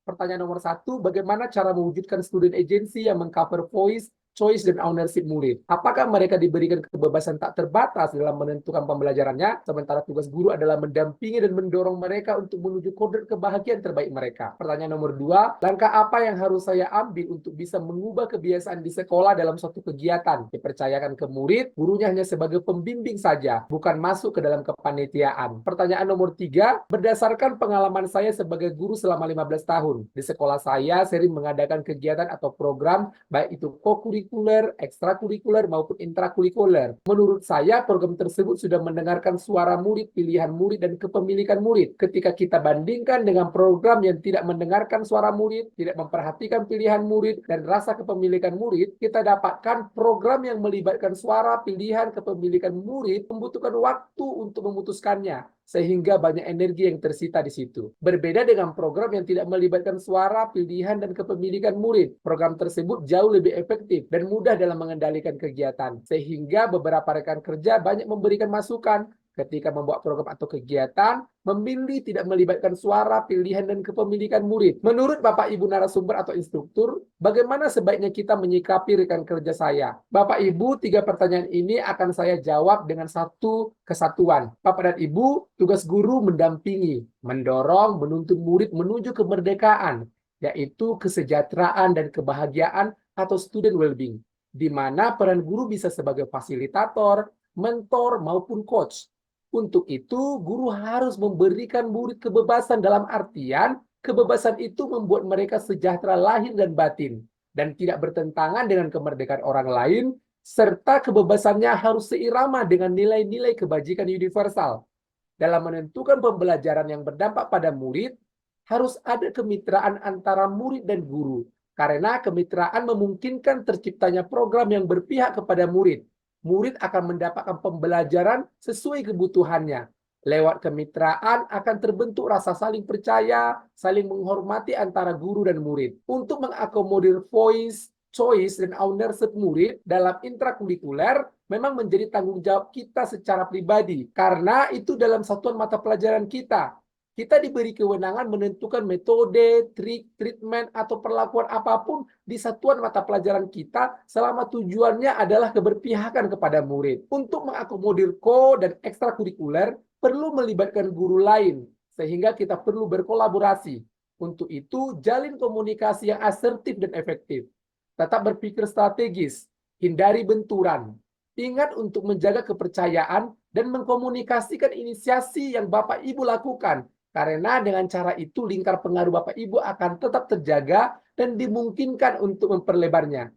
Pertanyaan nomor 1, bagaimana cara mewujudkan student agency yang mengcover voice, choice, dan ownership murid? Apakah mereka diberikan kebebasan tak terbatas dalam menentukan pembelajarannya, sementara tugas guru adalah mendampingi dan mendorong mereka untuk menuju kodrat kebahagiaan terbaik mereka? Pertanyaan nomor 2, langkah apa yang harus saya ambil untuk bisa mengubah kebiasaan di sekolah dalam suatu kegiatan? Dipercayakan ke murid, gurunya hanya sebagai pembimbing saja, bukan masuk ke dalam kepanitiaan. Pertanyaan nomor 3, berdasarkan pengalaman saya sebagai guru selama 15 tahun, di sekolah saya sering mengadakan kegiatan atau program, baik itu kokurikuler, ekstrakurikuler, maupun intrakurikuler. Menurut saya, program tersebut sudah mendengarkan suara murid, pilihan murid, dan kepemilikan murid. Ketika kita bandingkan dengan program yang tidak mendengarkan suara murid, tidak memperhatikan pilihan murid, dan rasa kepemilikan murid, kita dapatkan program yang melibatkan suara, pilihan, kepemilikan murid membutuhkan waktu untuk memutuskannya, sehingga banyak energi yang tersita di situ. Berbeda dengan program yang tidak melibatkan suara, pilihan, dan kepemilikan murid. Program tersebut jauh lebih efektif dan mudah dalam mengendalikan kegiatan, sehingga beberapa rekan kerja banyak memberikan masukan ketika membuat program atau kegiatan, memilih tidak melibatkan suara, pilihan, dan kepemilikan murid. Menurut Bapak Ibu narasumber atau instruktur, bagaimana sebaiknya kita menyikapi rekan kerja saya? Bapak Ibu, 3 pertanyaan ini akan saya jawab dengan satu kesatuan. Bapak dan Ibu, tugas guru mendampingi, mendorong, menuntun murid menuju kemerdekaan, yaitu kesejahteraan dan kebahagiaan atau student well-being, di mana peran guru bisa sebagai fasilitator, mentor, maupun coach. Untuk itu, guru harus memberikan murid kebebasan dalam artian kebebasan itu membuat mereka sejahtera lahir dan batin dan tidak bertentangan dengan kemerdekaan orang lain, serta kebebasannya harus seirama dengan nilai-nilai kebajikan universal. Dalam menentukan pembelajaran yang berdampak pada murid, harus ada kemitraan antara murid dan guru, karena kemitraan memungkinkan terciptanya program yang berpihak kepada murid. Murid akan mendapatkan pembelajaran sesuai kebutuhannya. Lewat kemitraan akan terbentuk rasa saling percaya, saling menghormati antara guru dan murid. Untuk mengakomodir voice, choice, dan ownership murid dalam intrakurikuler memang menjadi tanggung jawab kita secara pribadi, karena itu dalam satuan mata pelajaran kita. Kita diberi kewenangan menentukan metode, trik, treatment, atau perlakuan apapun di satuan mata pelajaran kita selama tujuannya adalah keberpihakan kepada murid. Untuk mengakomodir dan ekstrakurikuler, perlu melibatkan guru lain, sehingga kita perlu berkolaborasi. Untuk itu, jalin komunikasi yang asertif dan efektif. Tetap berpikir strategis, hindari benturan. Ingat untuk menjaga kepercayaan dan mengkomunikasikan inisiasi yang Bapak Ibu lakukan, karena dengan cara itu lingkar pengaruh Bapak Ibu akan tetap terjaga dan dimungkinkan untuk memperlebarnya.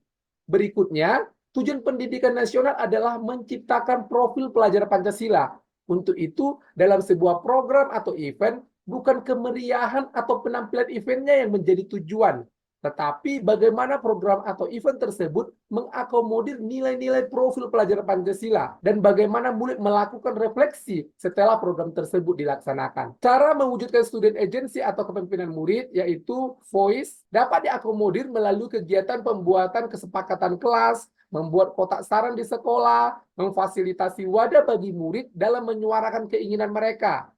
Berikutnya, tujuan pendidikan nasional adalah menciptakan profil pelajar Pancasila. Untuk itu, dalam sebuah program atau event, bukan kemeriahan atau penampilan eventnya yang menjadi tujuan, tetapi bagaimana program atau event tersebut mengakomodir nilai-nilai profil pelajar Pancasila dan bagaimana murid melakukan refleksi setelah program tersebut dilaksanakan. Cara mewujudkan student agency atau kepemimpinan murid, yaitu voice, dapat diakomodir melalui kegiatan pembuatan kesepakatan kelas, membuat kotak saran di sekolah, memfasilitasi wadah bagi murid dalam menyuarakan keinginan mereka,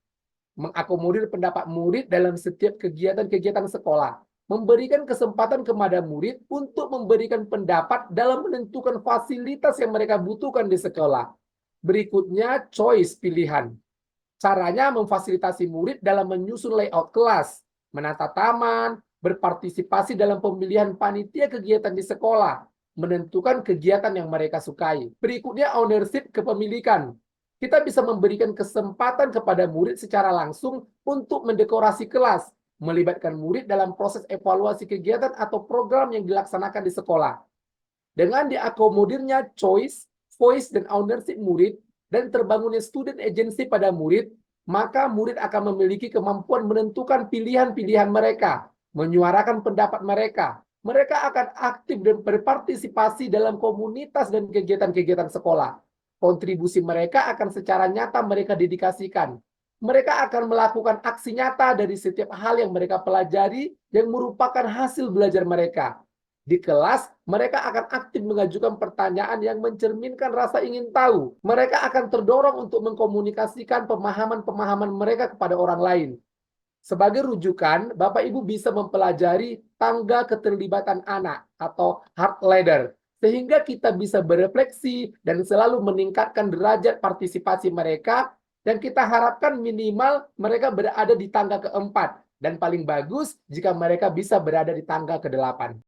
mengakomodir pendapat murid dalam setiap kegiatan-kegiatan sekolah, memberikan kesempatan kepada murid untuk memberikan pendapat dalam menentukan fasilitas yang mereka butuhkan di sekolah. Berikutnya, choice, pilihan. Caranya memfasilitasi murid dalam menyusun layout kelas, menata taman, berpartisipasi dalam pemilihan panitia kegiatan di sekolah, menentukan kegiatan yang mereka sukai. Berikutnya, ownership, kepemilikan. Kita bisa memberikan kesempatan kepada murid secara langsung untuk mendekorasi kelas, melibatkan murid dalam proses evaluasi kegiatan atau program yang dilaksanakan di sekolah. Dengan diakomodirnya choice, voice, dan ownership murid, dan terbangunnya student agency pada murid, maka murid akan memiliki kemampuan menentukan pilihan-pilihan mereka, menyuarakan pendapat mereka. Mereka akan aktif dan berpartisipasi dalam komunitas dan kegiatan-kegiatan sekolah. Kontribusi mereka akan secara nyata mereka dedikasikan. Mereka akan melakukan aksi nyata dari setiap hal yang mereka pelajari yang merupakan hasil belajar mereka. Di kelas, mereka akan aktif mengajukan pertanyaan yang mencerminkan rasa ingin tahu. Mereka akan terdorong untuk mengkomunikasikan pemahaman-pemahaman mereka kepada orang lain. Sebagai rujukan, Bapak Ibu bisa mempelajari tangga keterlibatan anak atau heart ladder, sehingga kita bisa berefleksi dan selalu meningkatkan derajat partisipasi mereka, dan kita harapkan minimal mereka berada di tangga keempat, dan paling bagus jika mereka bisa berada di tangga ke-8.